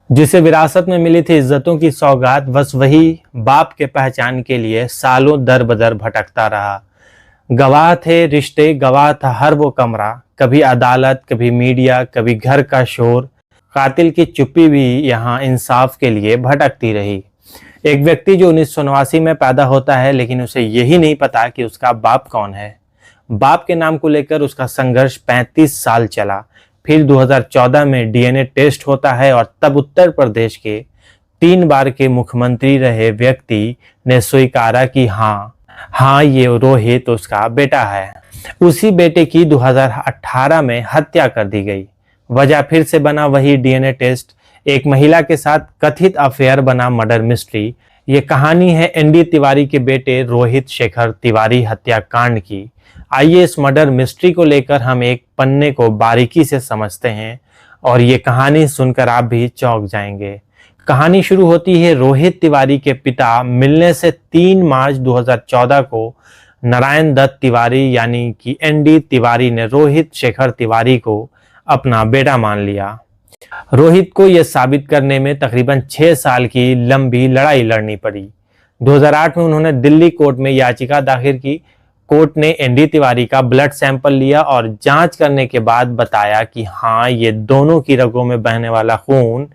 जिसे विरासत में मिली थी इज्जतों की सौगात, बस वही बाप के पहचान के लिए सालों दर बदर भटकता रहा। गवाह थे रिश्ते, गवाह था हर वो कमरा, कभी अदालत, कभी मीडिया, कभी घर का शोर। कातिल की चुप्पी भी यहाँ इंसाफ के लिए भटकती रही। एक व्यक्ति जो 1989 में पैदा होता है, लेकिन उसे यही नहीं पता कि उसका बाप कौन है। बाप के नाम को लेकर उसका संघर्ष 35 साल चला। फिर 2014 में डीएनए टेस्ट होता है और तब उत्तर प्रदेश के 3 बार के मुख्यमंत्री रहे व्यक्ति ने स्वीकारा कि हाँ ये रोहित उसका बेटा है। उसी बेटे की 2018 में हत्या कर दी गई। वजह फिर से बना वही डीएनए टेस्ट। एक महिला के साथ कथित अफेयर बना मर्डर मिस्ट्री। ये कहानी है एनडी तिवारी के बेटे रोहित शेखर तिवारी हत्याकांड की। आइए इस मर्डर मिस्ट्री को लेकर हम एक पन्ने को बारीकी से समझते हैं और ये कहानी सुनकर आप भी चौंक जाएंगे। कहानी शुरू होती है रोहित तिवारी के पिता मिलने से 3 मार्च 2014 को नारायण दत्त तिवारी यानी कि एनडी तिवारी ने रोहित शेखर तिवारी को अपना बेटा मान लिया। रोहित को यह साबित करने में तकरीबन 6 साल की लंबी लड़ाई लड़नी पड़ी। 2008 में उन्होंने दिल्ली कोर्ट में याचिका दाखिल की। कोर्ट ने एनडी तिवारी का ब्लड सैंपल लिया और जांच करने के बाद बताया कि हाँ ये दोनों की रगों में बहने वाला खून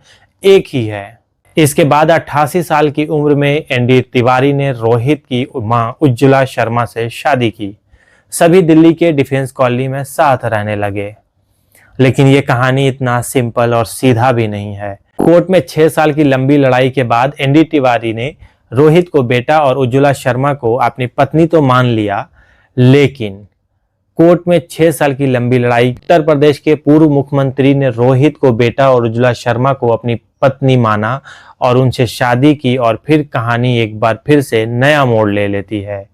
एक ही है। इसके बाद 88 साल की उम्र में एनडी तिवारी ने रोहित की मां उज्ज्वला शर्मा से शादी की। सभी दिल्ली के डिफेंस कॉलोनी में साथ रहने लगे। लेकिन ये कहानी इतना सिंपल और सीधा भी नहीं है। कोर्ट में 6 साल की लंबी लड़ाई के बाद एनडी तिवारी ने रोहित को बेटा और उज्ज्वला शर्मा को अपनी पत्नी तो मान लिया, लेकिन कोर्ट में 6 साल की लंबी लड़ाई, उत्तर प्रदेश के पूर्व मुख्यमंत्री ने रोहित को बेटा और उज्ज्वला शर्मा को अपनी पत्नी माना और उनसे शादी की। और फिर कहानी एक बार फिर से नया मोड़ ले लेती है।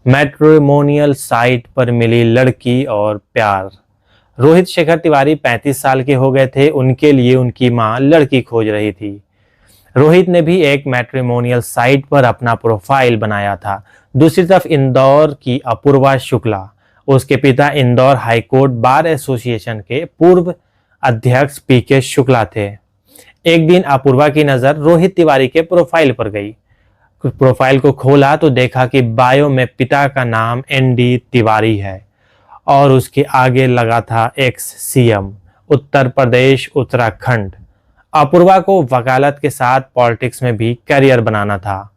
मैट्रिमोनियल साइट पर मिली लड़की और प्यार। रोहित शेखर तिवारी 35 साल के हो गए थे। उनके लिए उनकी मां लड़की खोज रही थी। रोहित ने भी एक मैट्रिमोनियल साइट पर अपना प्रोफाइल बनाया था। दूसरी तरफ इंदौर की अपूर्वा शुक्ला, उसके पिता इंदौर हाईकोर्ट बार एसोसिएशन के पूर्व अध्यक्ष पीके शुक्ला थे। एक दिन अपूर्वा की नजर रोहित तिवारी के प्रोफाइल पर गई। प्रोफाइल को खोला तो देखा कि बायो में पिता का नाम एनडी तिवारी है और उसके आगे लगा था एक्स सीएम उत्तर प्रदेश उत्तराखंड। अपूर्वा को वकालत के साथ पॉलिटिक्स में भी करियर बनाना था।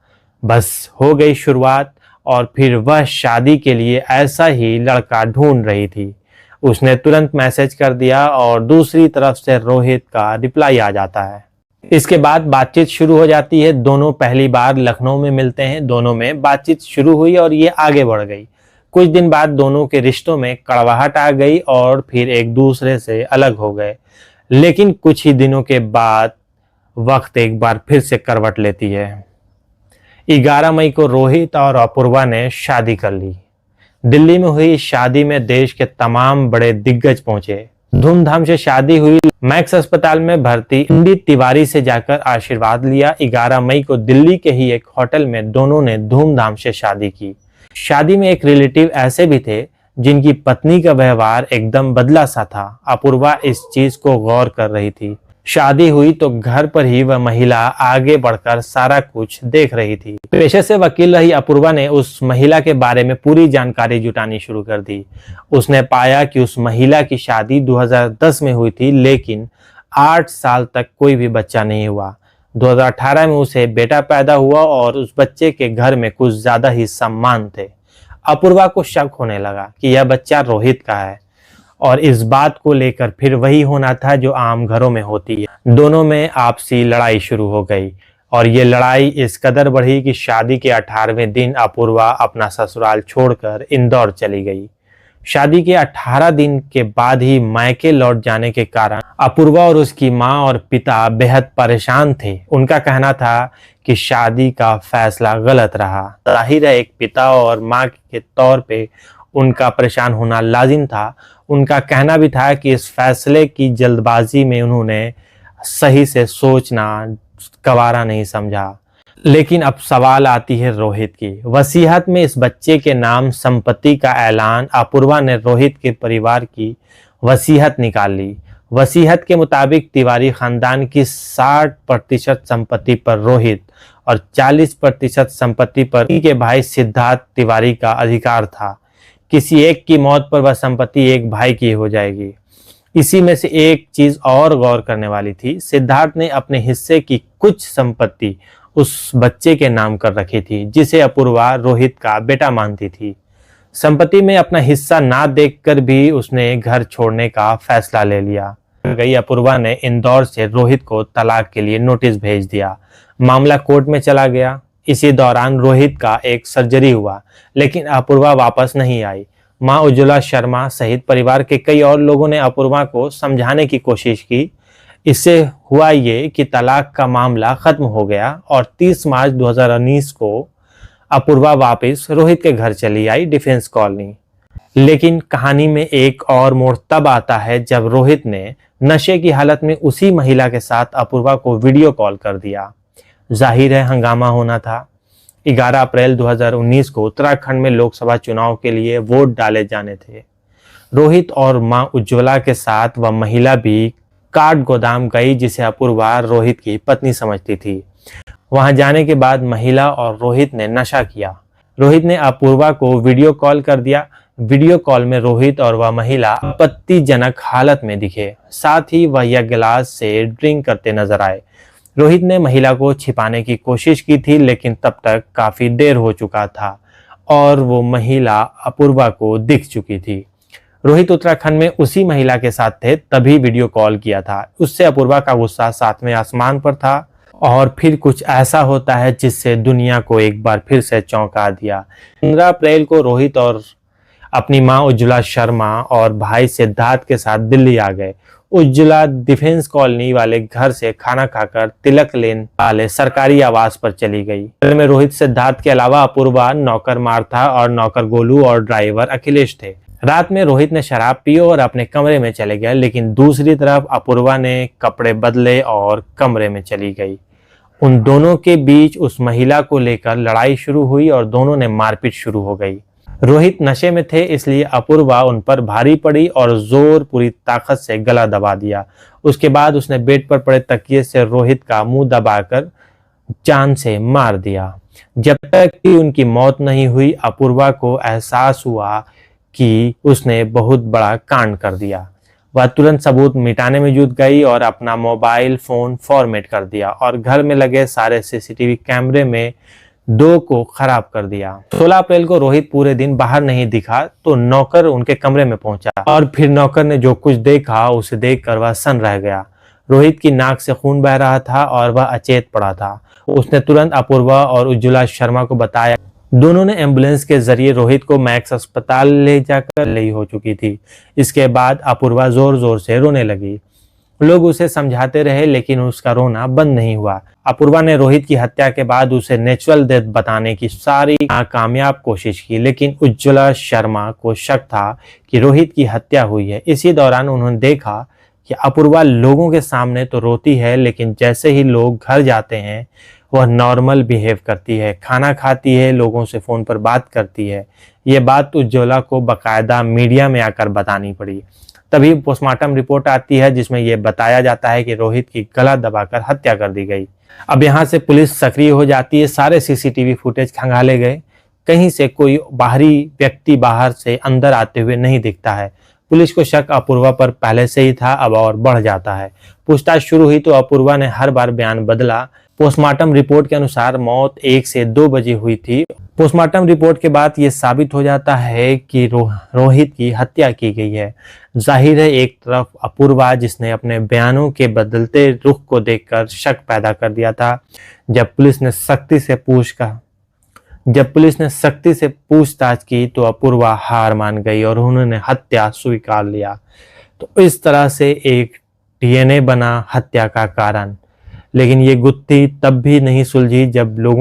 बस हो गई शुरुआत और फिर वह शादी के लिए ऐसा ही लड़का ढूंढ रही थी। उसने तुरंत मैसेज कर दिया और दूसरी तरफ से रोहित का रिप्लाई आ जाता है। इसके बाद बातचीत शुरू हो जाती है। दोनों पहली बार लखनऊ में मिलते हैं। दोनों में बातचीत शुरू हुई और ये आगे बढ़ गई। कुछ दिन बाद दोनों के रिश्तों में कड़वाहट आ गई और फिर एक दूसरे से अलग हो गए। लेकिन कुछ ही दिनों के बाद वक्त एक बार फिर से करवट लेती है। 11 मई को रोहित और अपूर्वा ने शादी कर ली। दिल्ली में हुई शादी में देश के तमाम बड़े दिग्गज पहुंचे। धूमधाम से शादी हुई। मैक्स अस्पताल में भर्ती एनडी तिवारी से जाकर आशीर्वाद लिया। 11 मई को दिल्ली के ही एक होटल में दोनों ने धूमधाम से शादी की। शादी में एक रिलेटिव ऐसे भी थे जिनकी पत्नी का व्यवहार एकदम बदला सा था। अपूर्वा इस चीज को गौर कर रही थी। शादी हुई तो घर पर ही वह महिला आगे बढ़कर सारा कुछ देख रही थी। पेशे से वकील रही अपूर्वा ने उस महिला के बारे में पूरी जानकारी जुटानी शुरू कर दी। उसने पाया कि उस महिला की शादी 2010 में हुई थी, लेकिन 8 साल तक कोई भी बच्चा नहीं हुआ। 2018 में उसे बेटा पैदा हुआ और उस बच्चे के घर में कुछ ज्यादा ही सम्मान थे। अपूर्वा को शक होने लगा कि यह बच्चा रोहित का है और इस बात को लेकर फिर वही होना था जो आम घरों में होती है। दोनों में आपसी लड़ाई शुरू हो गई और ये लड़ाई इस कदर बढ़ी कि शादी के 18वें दिन अपूर्वा अपना ससुराल छोड़कर इंदौर चली गई। शादी के 18 दिन के बाद ही मायके लौट जाने के कारण अपूर्वा और उसकी मां और पिता बेहद परेशान थे। उनका कहना था कि शादी का फैसला गलत रहा। जाहिर है एक पिता और मां के तौर पे उनका परेशान होना लाजिम था। उनका कहना भी था कि इस फैसले की जल्दबाजी में उन्होंने सही से सोचना गवारा नहीं समझा। लेकिन अब सवाल आती है रोहित की। वसीयत में इस बच्चे के नाम संपत्ति का ऐलान अपूर्वा ने रोहित के परिवार की वसीयत निकाल ली। वसीयत के मुताबिक तिवारी खानदान की 60% संपत्ति पर रोहित और 40% संपत्ति पर के भाई सिद्धार्थ तिवारी का अधिकार था। किसी एक की मौत पर वह संपत्ति एक भाई की हो जाएगी। इसी में से एक चीज और गौर करने वाली थी, सिद्धार्थ ने अपने हिस्से की कुछ संपत्ति उस बच्चे के नाम कर रखी थी जिसे अपूर्वा रोहित का बेटा मानती थी। संपत्ति में अपना हिस्सा ना देखकर भी उसने घर छोड़ने का फैसला ले लिया। गई अपूर्वा ने इंदौर से रोहित को तलाक के लिए नोटिस भेज दिया। मामला कोर्ट में चला गया। इसी दौरान रोहित का एक सर्जरी हुआ, लेकिन अपूर्वा वापस नहीं आई। मां उज्ज्वला शर्मा सहित परिवार के कई और लोगों ने अपूर्वा को समझाने की कोशिश की। इससे हुआ ये कि तलाक का मामला खत्म हो गया और 30 मार्च 2019 को अपूर्वा वापस रोहित के घर चली आई, डिफेंस कॉलोनी। लेकिन कहानी में एक और मोड़ तब आता है जब रोहित ने नशे की हालत में उसी महिला के साथ अपूर्वा को वीडियो कॉल कर दिया। जाहिर है हंगामा होना था। 11 अप्रैल 2019 को उत्तराखंड में लोकसभा चुनाव के लिए वोट डाले जाने थे। रोहित और मां उज्ज्वला के साथ वह महिला भी काठ गोदाम गई, जिसे अपूर्वा रोहित की पत्नी समझती थी। वहां जाने के बाद महिला और रोहित ने नशा किया। रोहित ने अपूर्वा को वीडियो कॉल कर दिया। वीडियो कॉल में रोहित और वह महिला आपत्तिजनक हालत में दिखे। साथ ही वह यह गिलास से ड्रिंक करते नजर आए। रोहित ने महिला को छिपाने की कोशिश की थी, लेकिन तब तक काफी देर हो चुका था और वो महिला अपूर्वा को दिख चुकी थी। रोहित उत्तराखंड में उसी महिला के साथ थे, तभी वीडियो कॉल किया था। उससे अपूर्वा का गुस्सा 7वें आसमान पर था और फिर कुछ ऐसा होता है जिससे दुनिया को एक बार फिर से चौंका दिया। 15 अप्रैल को रोहित और अपनी मां उज्ज्वला शर्मा और भाई सिद्धार्थ के साथ दिल्ली आ गए। उज्ज्वला डिफेंस कॉलोनी वाले घर से खाना खाकर तिलक लेन वाले सरकारी आवास पर चली गई। घर में रोहित सिद्धार्थ के अलावा अपूर्वा, नौकर मार्था और नौकर गोलू और ड्राइवर अखिलेश थे। रात में रोहित ने शराब पी और अपने कमरे में चले गए, लेकिन दूसरी तरफ अपूर्वा ने कपड़े बदले और कमरे में चली गई। उन दोनों के बीच उस महिला को लेकर लड़ाई शुरू हुई और दोनों ने मारपीट शुरू हो गई। रोहित नशे में थे, इसलिए अपूर्वा उन पर भारी पड़ी और पूरी ताकत से गला दबा दिया। उसके बाद उसने बेड पर पड़े तकिए से रोहित का मुंह दबाकर जान से मार दिया। जब तक कि उनकी मौत नहीं हुई, अपूर्वा को एहसास हुआ कि उसने बहुत बड़ा कांड कर दिया। वह तुरंत सबूत मिटाने में जुट गई और अपना मोबाइल फोन फॉर्मेट कर दिया और घर में लगे सारे सीसीटीवी कैमरे में 2 को खराब कर दिया। 16 अप्रैल को रोहित पूरे दिन बाहर नहीं दिखा तो नौकर उनके कमरे में पहुंचा और फिर नौकर ने जो कुछ देखा उसे देखकर वह सन्न रह गया। रोहित की नाक से खून बह रहा था और वह अचेत पड़ा था। उसने तुरंत अपूर्वा और उज्ज्वला शर्मा को बताया। दोनों ने एम्बुलेंस के जरिए रोहित को मैक्स अस्पताल ले जाकर ले हो चुकी थी। इसके बाद अपूर्वा जोर जोर से रोने लगी। लोग उसे समझाते रहे, लेकिन उसका रोना बंद नहीं हुआ। अपूर्वा ने रोहित की हत्या के बाद उसे नेचुरल डेथ बताने की सारी नाकामयाब कोशिश की, लेकिन उज्ज्वला शर्मा को शक था कि रोहित की हत्या हुई है। इसी दौरान उन्होंने देखा कि अपूर्वा लोगों के सामने तो रोती है, लेकिन जैसे ही लोग घर जाते हैं वह नॉर्मल बिहेव करती है, खाना खाती है, लोगों से फोन पर बात करती है। ये बात उज्ज्वला को बाकायदा मीडिया में आकर बतानी पड़ी। तभी पोस्टमार्टम रिपोर्ट आती है जिसमें यह बताया जाता है कि रोहित की गला दबाकर हत्या कर दी गई। अब यहाँ से पुलिस सक्रिय हो जाती है। सारे सीसीटीवी फुटेज खंगाले गए। कहीं से कोई बाहरी व्यक्ति बाहर से अंदर आते हुए नहीं दिखता है। पुलिस को शक अपूर्वा पर पहले से ही था, अब और बढ़ जाता है। पूछताछ शुरू हुई तो अपूर्वा ने हर बार बयान बदला। पोस्टमार्टम रिपोर्ट के अनुसार मौत 1 से 2 बजे हुई थी। पोस्टमार्टम रिपोर्ट के बाद यह साबित हो जाता है कि रोहित की हत्या की गई है। जाहिर है एक तरफ अपूर्वा, जिसने अपने बयानों के बदलते रुख को देखकर शक पैदा कर दिया था। जब पुलिस ने सख्ती से पूछताछ की तो अपूर्वा हार मान गई और उन्होंने हत्या स्वीकार लिया। तो इस तरह से एक डीएनए बना हत्या का कारण। लेकिन ये गुत्थी तब भी नहीं सुलझी जब लोगों